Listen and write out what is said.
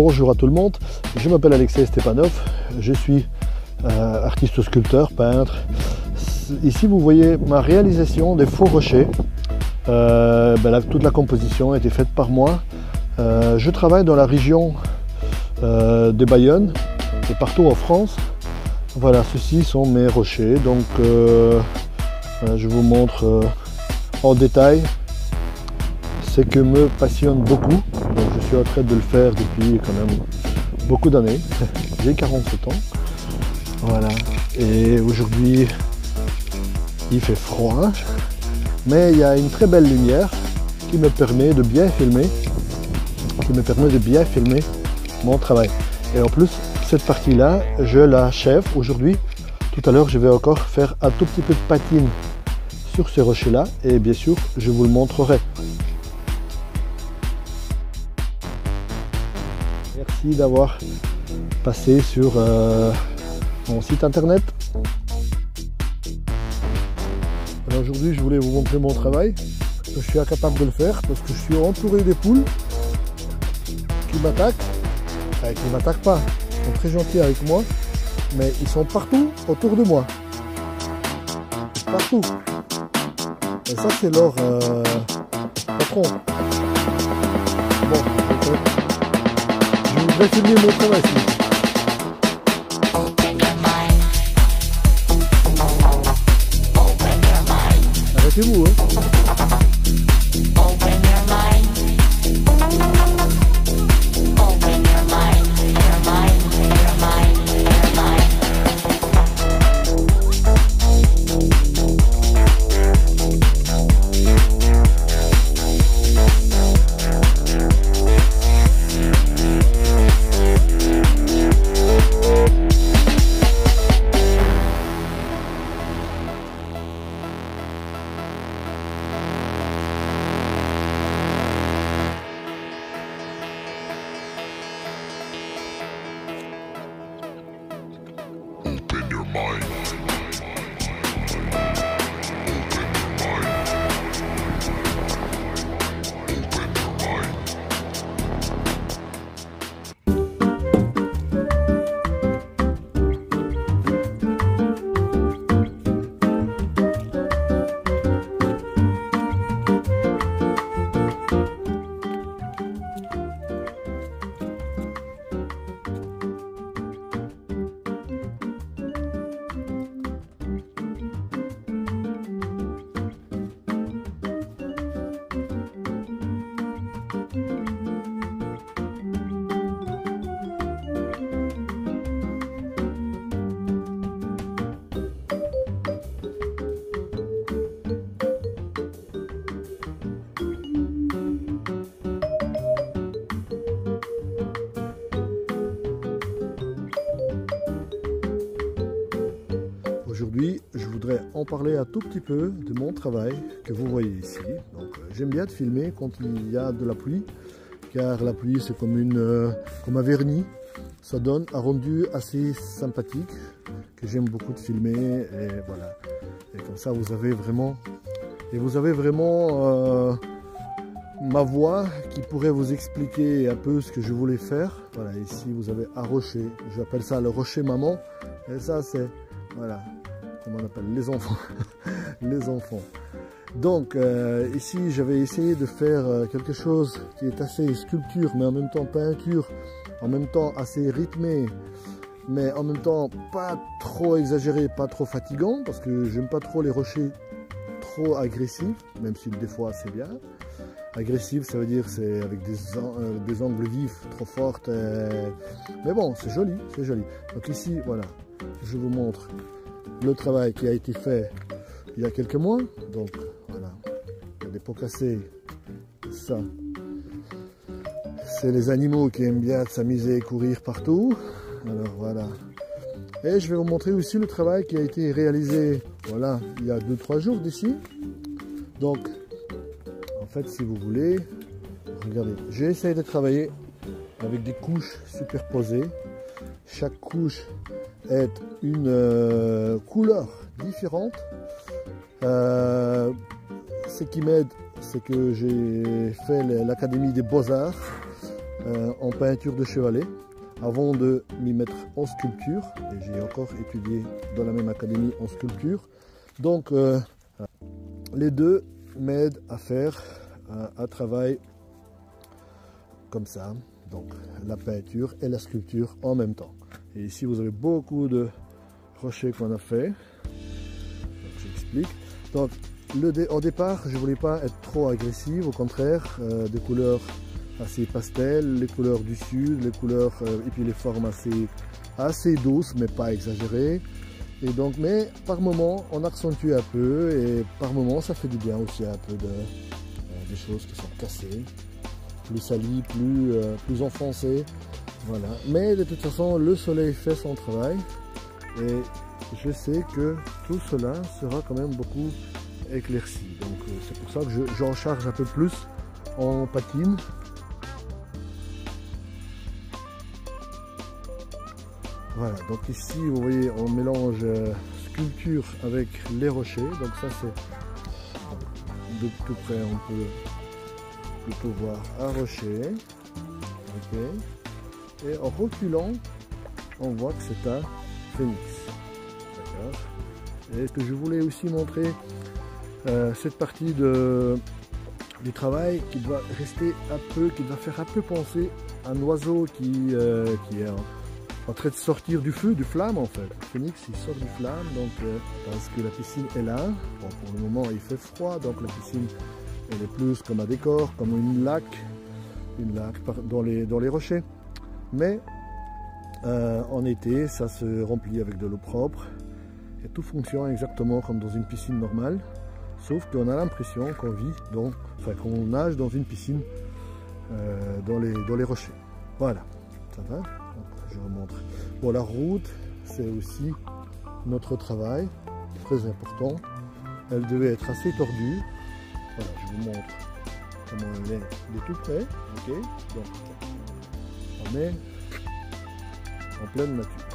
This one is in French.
Bonjour à tout le monde, je m'appelle Alexei Stepanov, je suis artiste sculpteur, peintre. Ici vous voyez ma réalisation des faux rochers. Toute la composition a été faite par moi. Je travaille dans la région de Bayonne et partout en France. Voilà, ceux-ci sont mes rochers, donc je vous montre en détail ce que me passionne beaucoup. Donc, je suis en train de le faire depuis quand même beaucoup d'années. J'ai 47 ans. Voilà. Et aujourd'hui, il fait froid, mais il y a une très belle lumière qui me permet de bien filmer, mon travail. Et en plus, cette partie-là, je l'achève aujourd'hui. Tout à l'heure, je vais encore faire un tout petit peu de patine sur ces rochers-là, et bien sûr, je vous le montrerai. Merci d'avoir passé sur mon site internet. Aujourd'hui, je voulais vous montrer mon travail. Je suis incapable de le faire parce que je suis entouré des poules qui m'attaquent. Enfin, qui ne m'attaquent pas, ils sont très gentils avec moi, mais ils sont partout autour de moi. Partout. Et ça, c'est leur patron. Bon, je voudrais filmer mon travail ici. Arrêtez-vous, hein. Aujourd'hui, je voudrais en parler un tout petit peu de mon travail que vous voyez ici. Donc, j'aime bien de filmer quand il y a de la pluie, car la pluie c'est comme un vernis. Ça donne un rendu assez sympathique que j'aime beaucoup de filmer. Et voilà. Et comme ça, vous avez vraiment ma voix qui pourrait vous expliquer un peu ce que je voulais faire. Voilà, ici vous avez un rocher. J'appelle ça le rocher maman. Et ça c'est voilà. Comment on appelle les enfants. Les enfants. Donc ici j'avais essayé de faire quelque chose qui est assez sculpture mais en même temps peinture, en même temps assez rythmé, mais en même temps pas trop exagéré, pas trop fatigant, parce que j'aime pas trop les rochers trop agressifs, même si des fois c'est bien. Agressif, ça veut dire c'est avec des angles vifs trop fortes, mais bon, c'est joli, c'est joli. Donc ici, voilà, je vous montre le travail qui a été fait il y a quelques mois. Donc voilà, il y a des pots cassés, ça, c'est les animaux qui aiment bien s'amuser et courir partout. Alors voilà. Et je vais vous montrer aussi le travail qui a été réalisé, voilà, il y a 2-3 jours d'ici. Donc, en fait, si vous voulez, regardez, j'ai essayé de travailler avec des couches superposées. Chaque couche est une couleur différente. Ce qui m'aide, c'est que j'ai fait l'Académie des Beaux-Arts en peinture de chevalet avant de m'y mettre en sculpture. Et j'ai encore étudié dans la même académie en sculpture. Donc les deux m'aident à faire un travail comme ça. Donc la peinture et la sculpture en même temps. Et ici vous avez beaucoup de rochers qu'on a fait. J'explique. Donc au départ je voulais pas être trop agressive, au contraire, des couleurs assez pastel, les couleurs du sud, les couleurs et puis les formes assez douces mais pas exagérées. Et donc, mais par moment on accentue un peu et par moment ça fait du bien aussi un peu des choses qui sont cassées, plus salies, plus enfoncées. Voilà. Mais de toute façon le soleil fait son travail et je sais que tout cela sera quand même beaucoup éclairci. Donc c'est pour ça que j'en charge un peu plus en patine. Voilà, donc ici vous voyez on mélange sculpture avec les rochers, donc ça c'est de tout près on peut plutôt voir un rocher, ok, et en reculant on voit que c'est un phénix, d'accord. Et ce que je voulais aussi montrer, cette partie du travail qui doit rester un peu, qui doit faire un peu penser à un oiseau qui est en train de sortir du feu, du flamme en fait. Le phénix il sort du flamme, donc parce que la piscine est là. Bon, pour le moment il fait froid, donc la piscine elle est plus comme un décor, comme une lac dans les rochers. Mais en été ça se remplit avec de l'eau propre et tout fonctionne exactement comme dans une piscine normale, sauf qu'on a l'impression qu'on vit qu'on nage dans une piscine dans les rochers. Voilà, ça va. Je remontre. Bon, la route, c'est aussi notre travail, très important. Elle devait être assez tordue. Voilà, je vous montre comment elle est de tout près. Ok, donc on est en pleine nature.